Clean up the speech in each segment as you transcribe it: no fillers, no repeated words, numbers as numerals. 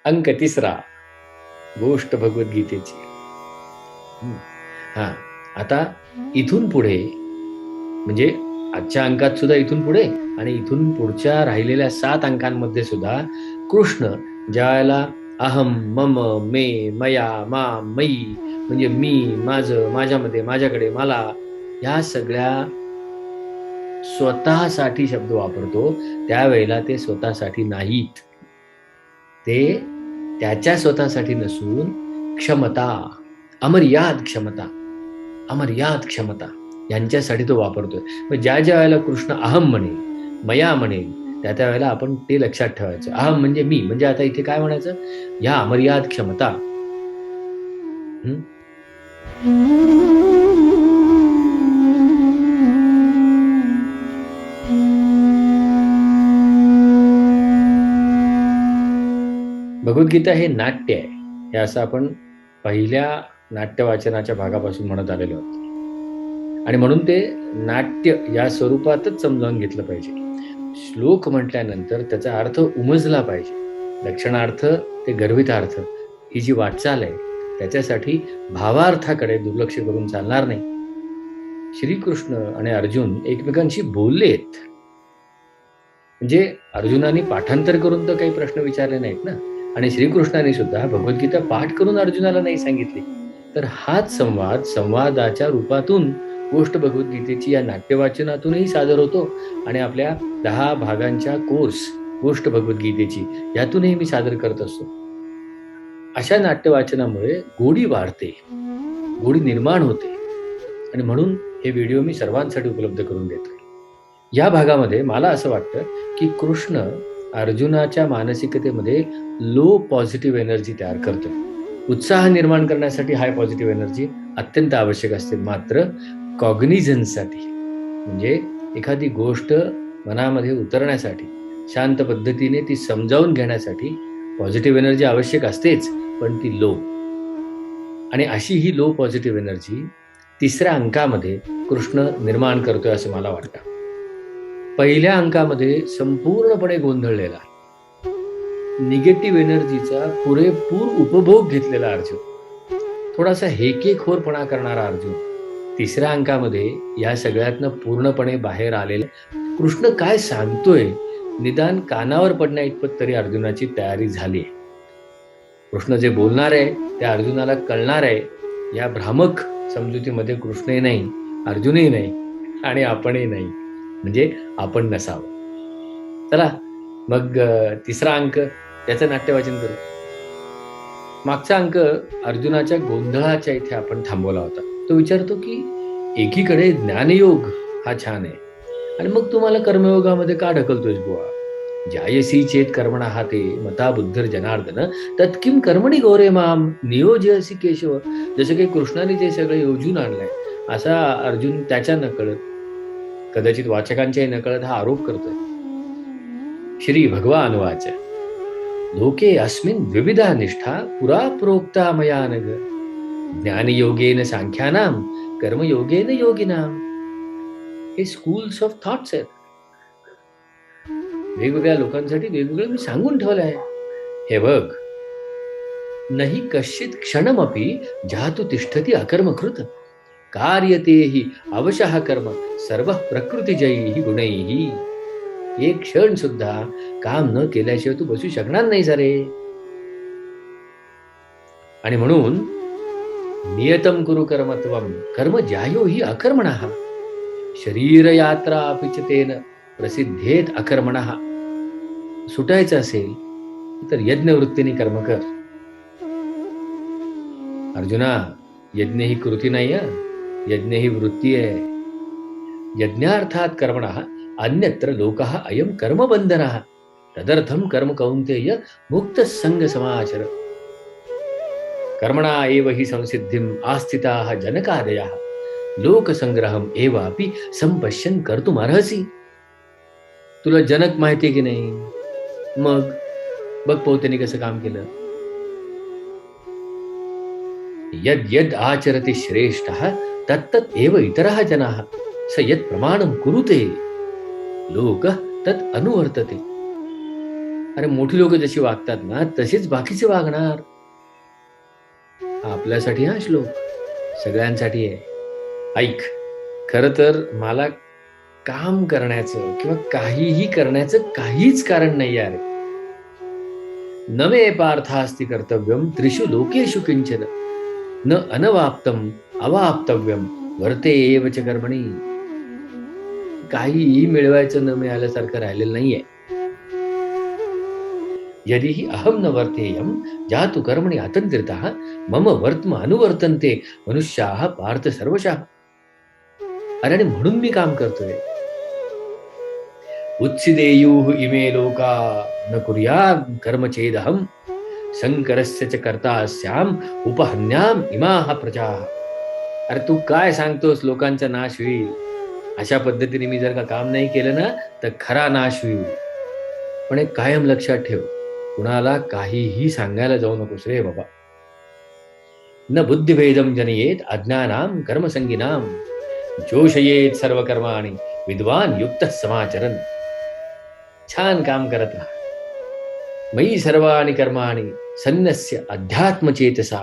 अंक 3 गोष्ट भगवद्गीतेची. हा, आता इथून पुढे म्हणजे आजच्या अंकात सुद्धा इथून पुढे आणि इथून पुढच्या राहिलेल्या 7 अंकांमध्ये सुद्धा कृष्ण ज्या वेळेला अहम मम मे मया मा मयी म्हणजे मी माझं माझ्यामध्ये माझ्याकडे मला या सगळ्या स्वतःसाठी शब्द वापरतो त्यावेळेला ते स्वतःसाठी नाहीत. ते त्याच्या स्वतःसाठी नसून क्षमता, अमर्याद क्षमता, अमर्याद क्षमता यांच्यासाठी तो वापरतोय. मग ज्या ज्या वेळेला कृष्ण अहम म्हणेल मया म्हणेल त्या त्या वेळेला आपण ते लक्षात ठेवायचं. अहम म्हणजे मी, म्हणजे आता इथे काय म्हणायचं, या अमर्याद क्षमता. भगवद्गीता हे नाट्य आहे, हे असं आपण पहिल्या नाट्य वाचनाच्या भागापासून म्हणत आलेलो आहोत. आणि म्हणून ते नाट्य या स्वरूपातच समजावून घेतलं पाहिजे. श्लोक म्हटल्यानंतर त्याचा अर्थ उमजला पाहिजे. लक्षणार्थ ते गर्भितार्थ ही जी वाटचाल आहे त्याच्यासाठी भावार्थाकडे दुर्लक्ष करून चालणार नाही. श्रीकृष्ण आणि अर्जुन एकमेकांशी बोललेत, म्हणजे अर्जुनाने पाठांतर करून तर काही प्रश्न विचारले नाहीत ना, आणि श्रीकृष्णाने सुद्धा भगवद्गीता पाठ करून अर्जुनाला नाही सांगितली. तर हाच संवाद संवादाच्या रूपातून गोष्ट भगवद्गीतेची या नाट्यवाचनातूनही सादर होतो आणि आपल्या 10 भागांच्या कोर्स गोष्ट भगवद्गीतेची यातूनही मी सादर करत असतो. अशा नाट्यवाचनामुळे गोडी वाढते, गोडी निर्माण होते आणि म्हणून हे व्हिडिओ मी सर्वांसाठी उपलब्ध करून देतो. या भागामध्ये मला असं वाटतं की कृष्ण अर्जुनाच्या मानसिकतेमध्ये लो पॉझिटिव्ह एनर्जी तयार करतो. उत्साह निर्माण करण्यासाठी हाय पॉझिटिव्ह एनर्जी अत्यंत आवश्यक असते, मात्र कॉग्निझन्ससाठी म्हणजे एखादी गोष्ट मनामध्ये उतरण्यासाठी शांत पद्धतीने ती समजावून घेण्यासाठी पॉझिटिव्ह एनर्जी आवश्यक असतेच, पण ती लो. आणि अशी ही लो पॉझिटिव्ह एनर्जी 3ऱ्या अंकामध्ये कृष्ण निर्माण करतोय असं मला वाटतं. पहिल्या अंकामध्ये संपूर्णपणे गोंधळलेला निगेटिव्ह एनर्जीचा पुरेपूर उपभोग घेतलेला अर्जुन, थोडासा हेकेखोरपणा करणारा अर्जुन, 3ऱ्या अंकामध्ये या सगळ्यातनं पूर्णपणे बाहेर आलेला कृष्ण काय सांगतोय निदान कानावर पडण्या इतपत तरी अर्जुनाची तयारी झाली आहे. कृष्ण जे बोलणार आहे त्या अर्जुनाला कळणार आहे या भ्रामक समजुतीमध्ये कृष्णही नाही, अर्जुनही नाही आणि आपणही नाही, म्हणजे आपण नसावं. चला मग 3रा अंक त्याचं नाट्यवाचन करू. मागचा अंक अर्जुनाच्या गोंधळाच्या इथे आपण थांबवला होता. तो विचारतो की एकीकडे ज्ञानयोग हा छान आहे आणि मग तुम्हाला कर्मयोगामध्ये का ढकलतोयस बुवा? जायसी चेत कर्मणः ते मता बुद्धर जनार्दन तत्किम कर्मणी गौरे माम नियोजयसी केशव. जसं काही कृष्णाने जे सगळं योजून आणलंय असा अर्जुन त्याच्या नकळत, कदाचित वाचकांच्याही नकळत हा आरोप करतोय. श्री भगवान वाच लोके अस्मिन् विविधा निष्ठा पुरा प्रोक्ता मया नग ज्ञानयोगेन सांख्यानाम कर्मयोगेन योगिनाम. हे स्कूल्स ऑफ थॉट्स आहेत, वेगवेगळ्या लोकांसाठी वेगवेगळं मी सांगून ठेवलं आहे. हे बघ, नहि कश्चित क्षणमपि जातु तिष्ठति अकर्मकृत कार्यते हि अवशः कर्म सर्व प्रकृतिजयी गुणैहि. एक क्षण सुद्धा काम न केल्याशिवाय तू बसू शकणार नाही सारे. आणि म्हणून नियतम कुरु कर्मत्वम कर्म ज्यायो हि अकर्मणः शरीर यात्रा अपिच तेन प्रसिद्धेत अकर्मणः. सुटायचं असेल तर यज्ञ वृत्तीने कर्म कर. अर्जुना, यज्ञ ही कृती नाही आहे, यज्ञ ही वृत्ती आहे. यज्ञार्थात कर्मणः अन्यत्र लोकः अयम कर्मबंधनः तदर्थम कर्म कौन्तेय मुक्त संग समाचर. कर्मणा एव हि संसिद्धिम आस्थिताः जनकादयः लोकसंग्रहम एवापि संपश्यन कर्तुम अर्हसि. तुला जनक माहिती की नाही? मग बघ पौत्याने कसं काम केलं. यद यद आचरति श्रेष्ठः तत्तत् एव इतरः जनाः स यत् प्रमाणं कुरुते लोकः तत् अनुवर्तते. अरे मोठी लोक जशी वागतात ना तसेच बाकीचे वागणार. आपल्यासाठी हा श्लोक सगळ्यांसाठी आहे. ऐक, खर तर मला काम करण्याचं किंवा काहीही करण्याचं काहीच कारण नाही अरे. न मे पार्थास्ति कर्तव्यम त्रिषु लोकेषु किंचन न अनवाप्तम अवाप्तव्यम वर्ते एव च कर्मणी. काहीही मिळवायचं न मिळाल्यासारखं राहिलेलं नाहीये. यदि हि अहम न वर्तेयम जातु कर्मणि अतंत्रितः मम वर्त्म अनुवर्तन्ते मनुष्याः पार्थ सर्वशः. अरे आणि म्हणून मी काम करतोय. उत्सिदेयुः इमे लोका न कुर्यात् कर्म चेदहम संकरस्य च कर्ता स्याम उपहन्याम इमाः प्रजाः. अरे तू काय सांगतोस लोकांचा नाश होईल. अशा पद्धतीने मी जर का काम नाही केलं ना तर खरा नाश होईल. पण एक कायम लक्षात ठेव, कुणाला काहीही सांगायला जाऊ नकोस रे बाबा. न बुद्धिभेदम जनयेत अज्ञानाम कर्मसंगिनाम जोशयेत सर्व कर्माणि विद्वान युक्त समाचरण. छान काम करत राहा. मयि सर्वाणि कर्माणि सन्न्यस्य अध्यात्मचेतसा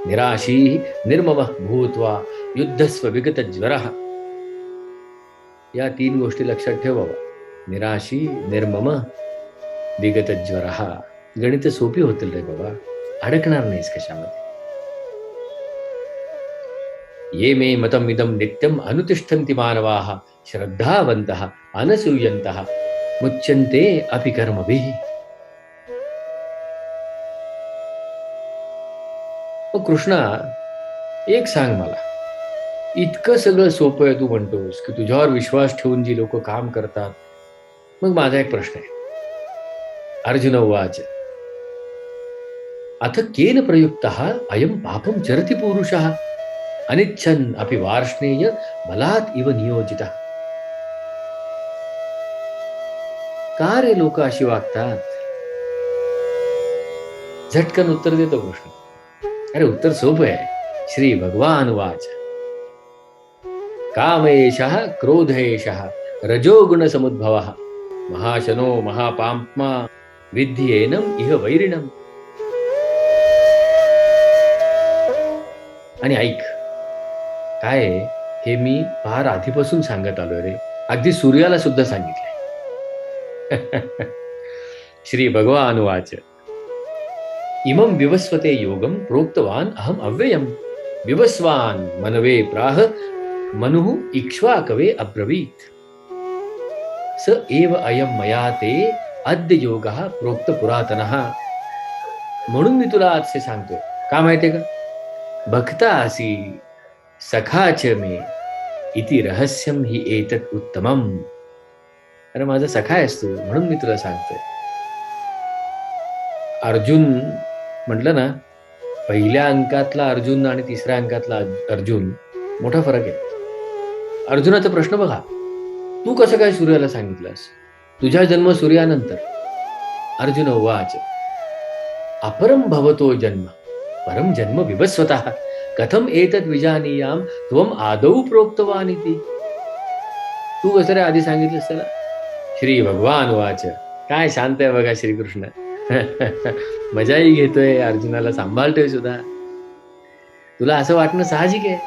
निराशी निर्ममः भूत्वा युद्धस्व विगतज्वरः. या 3 गोष्टी लक्षात ठेव बाबा. निराशी, निर्मम, विगतज्वरः. गणित सोपी होतील रे बाबा, अडकणार नाहीस कशामध्ये. ये मे मतम इदम नित्यम अनुतिष्ठन्ति मानवाः श्रद्धावन्तः अनसूयन्तः मुच्यन्ते अपि कर्मभिः. कृष्णा, एक सांग मला, इतकं सगळं सोपं आहे तू म्हणतोस की तुझ्यावर विश्वास ठेवून जी लोक काम करतात. मग माझा एक प्रश्न आहे. अर्जुन उवाच अथ केन प्रयुक्तः अयं पापं चरति पुरुषः अनिच्छन् अपि वार्ष्णेय बलात् इव नियोजितः. का रे लोक अशी वागतात? झटकन उत्तर देतो कृष्ण. अरे उत्तर सोपं आहे. श्री भगवान वाच कामेशः क्रोधेशः रजोगुण समुद्भवः महाशनो महापाप्मा विद्येनम इह वैरिणम. आणि ऐक, काय हे मी फार आधीपासून सांगत आलोय रे. अगदी सूर्याला सुद्धा सांगितलंय. श्री भगवान वाच इमं विवस्वते योगम प्रोक्तवान अहम अव्ययम विवस्वान मनवे प्राह मनुः इक्ष्वाकवे अब्रवीत स एव अयम मया ते अद्य योगः प्रोक्त पुरातनः. म्हणून मी तुला आज सांगतोय. का माहितीये का? भक्ता असि सखाच मे इति रहस्यम हि एतत् उत्तमम. अरे माझा सखा आहेस तू, म्हणून मी तुला सांगतोय. अर्जुन म्हटलं ना, पहिल्या अंकातला अर्जुन आणि तिसऱ्या अंकातला अर्जुन मोठा फरक आहे. अर्जुनाचा प्रश्न बघा, तू कसं काय सूर्याला सांगितलंस? तुझा जन्म सूर्यानंतर. अर्जुन उवाच अपरम भवतो जन्म परम जन्म विभस्वतः कथम एतद् विजानीयाम त्वम आदौ प्रोक्तवान इति. तू कसं रे आधी सांगितलंस त्याला? श्री भगवान वाच. काय शांत आहे बघा श्रीकृष्ण. मजाही घेतोय, अर्जुनाला सांभाळतोय सुद्धा. तुला असं वाटणं साहजिक आहे.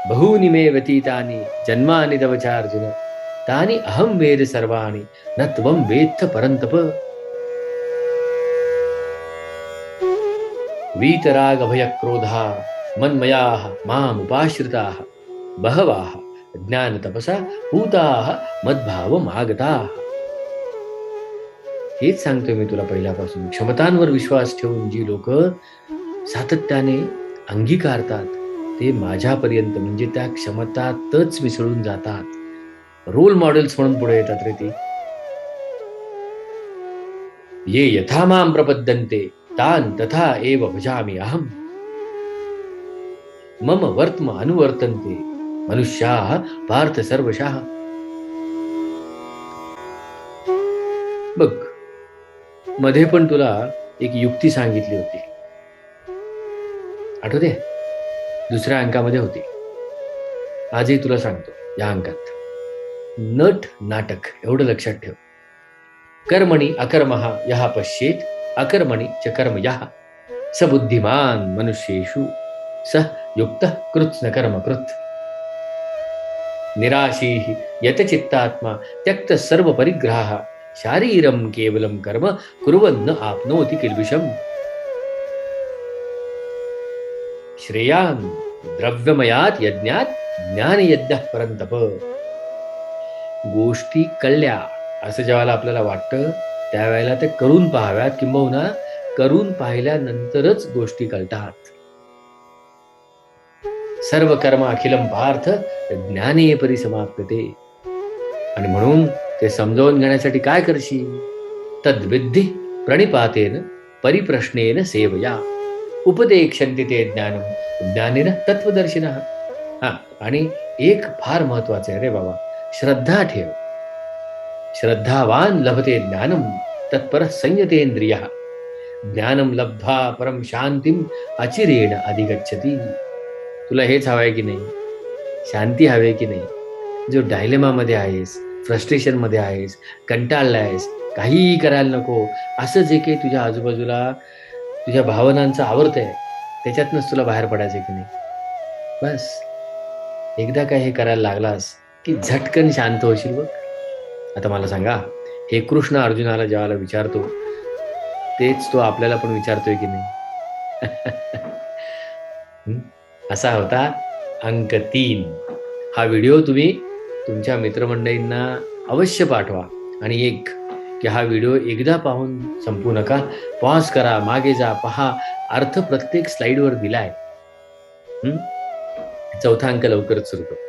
बहूनि मे व्यतीतानि जन्मानि तव च अर्जुन तानि अहम वेद सर्वाणि न त्वं वेत्थ परन्तप. वीतराग भय क्रोधा मन्मयाः माम उपाश्रिताः बहवाः ज्ञान तपसा भूताः मद्भावम आगताः. हेच सांगतोय मी तुला पहिल्यापासून. क्षमतांवर विश्वास ठेवून जी लोक सातत्याने अंगीकारतात ते माझ्यापर्यंत म्हणजे त्या क्षमतातच मिसळून जातात. रोल मॉडेल्स म्हणून पुढे येतात रे ती. ये यथा मां प्रपद्यन्ते तान तथा एव भजामि अहम मम वर्त्म अनुवर्तन्ते मनुष्याः पार्थ सर्वशः. बघ, मध्ये पण तुला एक युक्ती सांगितली होती, आठवते? दुसऱ्या अंकामध्ये होती. आजही तुला सांगतो या अंकात. नट नाटक एवढं लक्षात ठेव. कर्मणि अकर्मः यः पश्येत् अकर्मणि च कर्म यः स बुद्धिमान् मनुष्येषु सः युक्तः कृत्स्न कर्म कृत्. निराशीः यतचित्तात्मा त्यक्त सर्व परिग्रहः शारीरं केवलं कर्म कुर्वन् न आप्नोति किल्बिषम्. श्रेयान् द्रव्यमयात् यज्ञात ज्ञानयज्ञः परंतप. गोष्टी कळल्या असं ज्यावेळेला आपल्याला वाटतं त्यावेळेला ते करून पाहाव्यात, किंबहुना करून पाहिल्यानंतरच गोष्टी कळतात. सर्व कर्म अखिलम पार्थ ज्ञाने परिसमाप्यते. आणि म्हणून ते समजावून घेण्यासाठी काय करशील? तद्विद्धि प्रणिपातेन परिप्रश्नेन सेवया उपदेक्षन्ति ते ज्ञानम ज्ञानेन तत्वदर्शिनः. आणि एक फार महत्वाचे आहे रे बाबा, श्रद्धा ठेव. श्रद्धावान लभते ज्ञानम तत्पर संयतेंद्रियः ज्ञानम लब्ध्वा परम शांतिम अचिरेण अधिगच्छति. तुला हेच हवंय की नाही? शांती हवे की नाही? जो डायलेमामध्ये आहेस, फ्रस्ट्रेशनमध्ये आहेस, कंटाळला आहेस, काहीही करायला नको, असं जे काही तुझ्या आजूबाजूला तुझ्या भावनांचं आवर्त आहे त्याच्यातनंच तुला बाहेर पडायचं की नाही? बस एकदा काय हे करायला लागलास की झटकन शांत होशील बघ. आता मला सांगा, हे कृष्ण अर्जुनाला ज्याला विचारतो तेच तो आपल्याला पण विचारतोय की नाही? असा होता अंक 3. हा व्हिडिओ तुम्ही तुमच्या मित्रमंडळींना अवश्य पाठवा. आणि एक की हा व्हिडिओ एकदा पाहून संपू नका, पॉज करा, मागे जा, पहा, अर्थ प्रत्येक स्लाइडवर दिलाय. 4था अंक लवकरच सुरू करतो.